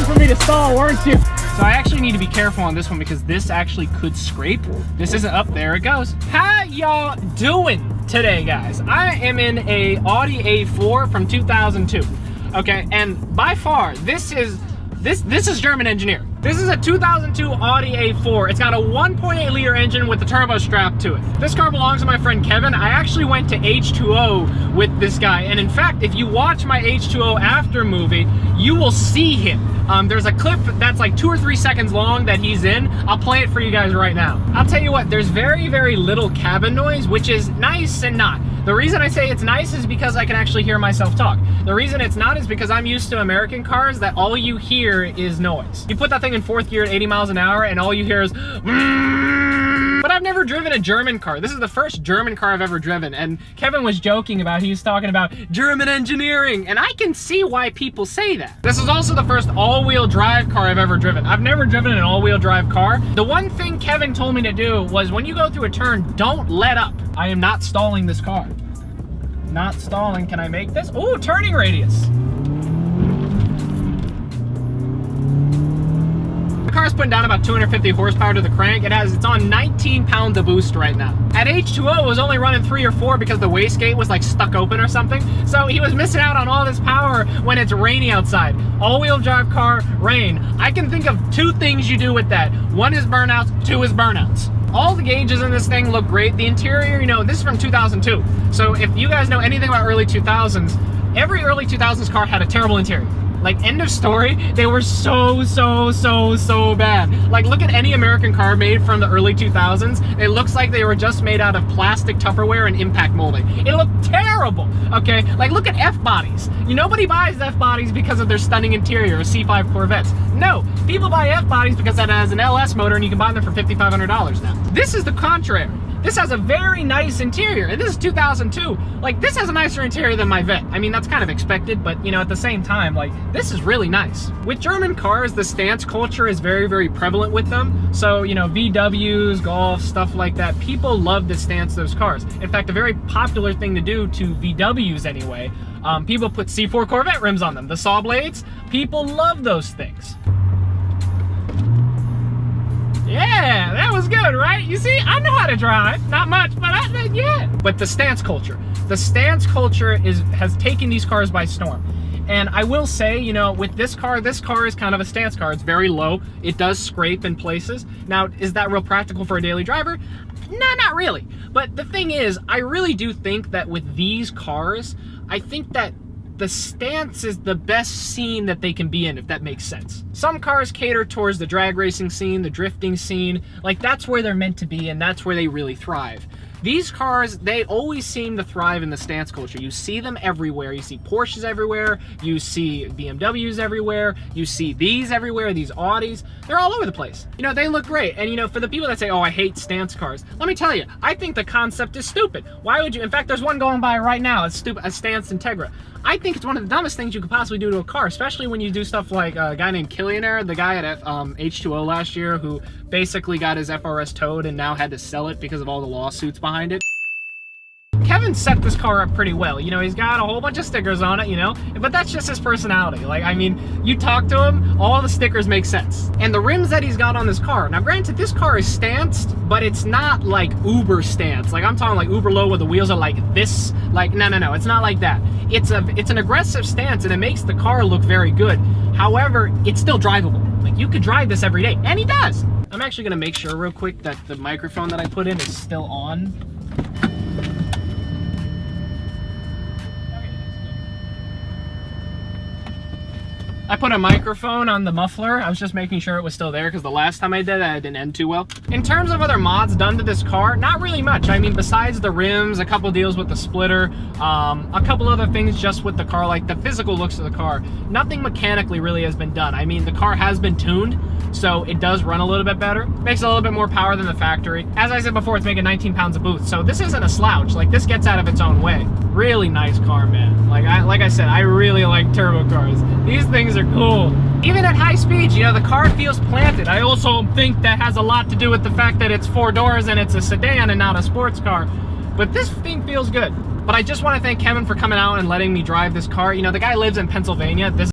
for me to stall, weren't you? So I actually need to be careful on this one because this actually could scrape. This isn't up, there it goes. How y'all doing today, guys? I am in a Audi A4 from 2002. Okay, and by far, this is German engineering. This is a 2002 Audi A4. It's got a 1.8 liter engine with the turbo strapped to it. This car belongs to my friend Kevin. I actually went to H2O with this guy, and in fact, if you watch my H2O after movie, you will see him. There's a clip that's like 2 or 3 seconds long that he's in. I'll play it for you guys right now. I'll tell you what, there's very, very little cabin noise, which is nice and not. The reason I say it's nice is because I can actually hear myself talk. The reason it's not is because I'm used to American cars that all you hear is noise. You put that thing in 4th gear at 80 miles an hour and all you hear is but I've never driven a German car. This is the first German car I've ever driven, and Kevin was joking about, he was talking about German engineering, and I can see why people say that. This is also the first all-wheel drive car I've ever driven. I've never driven an all-wheel drive car. The one thing Kevin told me to do was when you go through a turn, don't let up. I am not stalling this car. Not stalling. Can I make this? Ooh, turning radius. The car's putting down about 250 horsepower to the crank. It's on 19 pounds of boost right now. At H2O, it was only running 3 or 4 because the wastegate was like stuck open or something. So he was missing out on all this power when it's rainy outside. All-wheel drive car, rain. I can think of 2 things you do with that. 1 is burnouts, 2 is burnouts. All the gauges in this thing look great. The interior, you know, this is from 2002. So if you guys know anything about early 2000s, every early 2000s car had a terrible interior. Like, end of story, they were so bad. Like, look at any American car made from the early 2000s. It looks like they were just made out of plastic Tupperware and impact molding. It looked terrible, okay? Like, look at F-bodies. Nobody buys F-bodies because of their stunning interior or C5 Corvettes. No, people buy F-bodies because that has an LS motor and you can buy them for $5,500 now. This is the contrary. This has a very nice interior, and this is 2002. Like, this has a nicer interior than my Vet. I mean, that's kind of expected, but, you know, at the same time, like, this is really nice. With German cars, the stance culture is very, very prevalent with them. So, you know, VWs, Golf, stuff like that, people love to stance those cars. In fact, a very popular thing to do to VWs anyway, people put C4 Corvette rims on them. The saw blades, people love those things. Yeah, that was good, right? You see, I know how to drive. Not much, but yeah. But the stance culture. The stance culture has taken these cars by storm. And I will say, you know, with this car is kind of a stance car. It's very low. It does scrape in places. Now, is that real practical for a daily driver? No, not really. But the thing is, I really do think that with these cars, I think that the stance is the best scene that they can be in, if that makes sense. Some cars cater towards the drag racing scene, the drifting scene, like that's where they're meant to be and that's where they really thrive. These cars, they always seem to thrive in the stance culture. You see them everywhere. You see Porsches everywhere. You see BMWs everywhere. You see these everywhere, these Audis. They're all over the place. You know, they look great. And you know, for the people that say, oh, I hate stance cars, let me tell you, I think the concept is stupid. Why would you? In fact, there's one going by right now. It's stupid, a stance Integra. I think it's one of the dumbest things you could possibly do to a car, especially when you do stuff like a guy named Killionaire, the guy at H2O last year who basically got his FRS towed and now had to sell it because of all the lawsuits behind it. Kevin set this car up pretty well. You know, he's got a whole bunch of stickers on it, you know, but that's just his personality. Like, I mean, you talk to him, all the stickers make sense. And the rims that he's got on this car, now granted, this car is stanced, but it's not like uber stance. Like, I'm talking like uber low where the wheels are like this. Like, no, it's not like that. It's an aggressive stance and it makes the car look very good. However, it's still drivable. Like, you could drive this every day, and he does. I'm actually gonna make sure real quick that the microphone that I put in is still on. I put a microphone on the muffler. I was just making sure it was still there because the last time I did that, it didn't end too well. In terms of other mods done to this car, not really much. I mean, besides the rims, a couple deals with the splitter, a couple other things just with the car, like the physical looks of the car. Nothing mechanically really has been done. I mean, the car has been tuned, so it does run a little bit better. Makes a little bit more power than the factory. As I said before, it's making 19 pounds of boost, so this isn't a slouch. Like, this gets out of its own way. Really nice car, man. Like I said, I really like turbo cars. These things are cool. Even at high speeds, you know, the car feels planted. I also think that has a lot to do with the fact that it's 4 doors and it's a sedan and not a sports car. But this thing feels good. But I just want to thank Kevin for coming out and letting me drive this car. You know, the guy lives in Pennsylvania.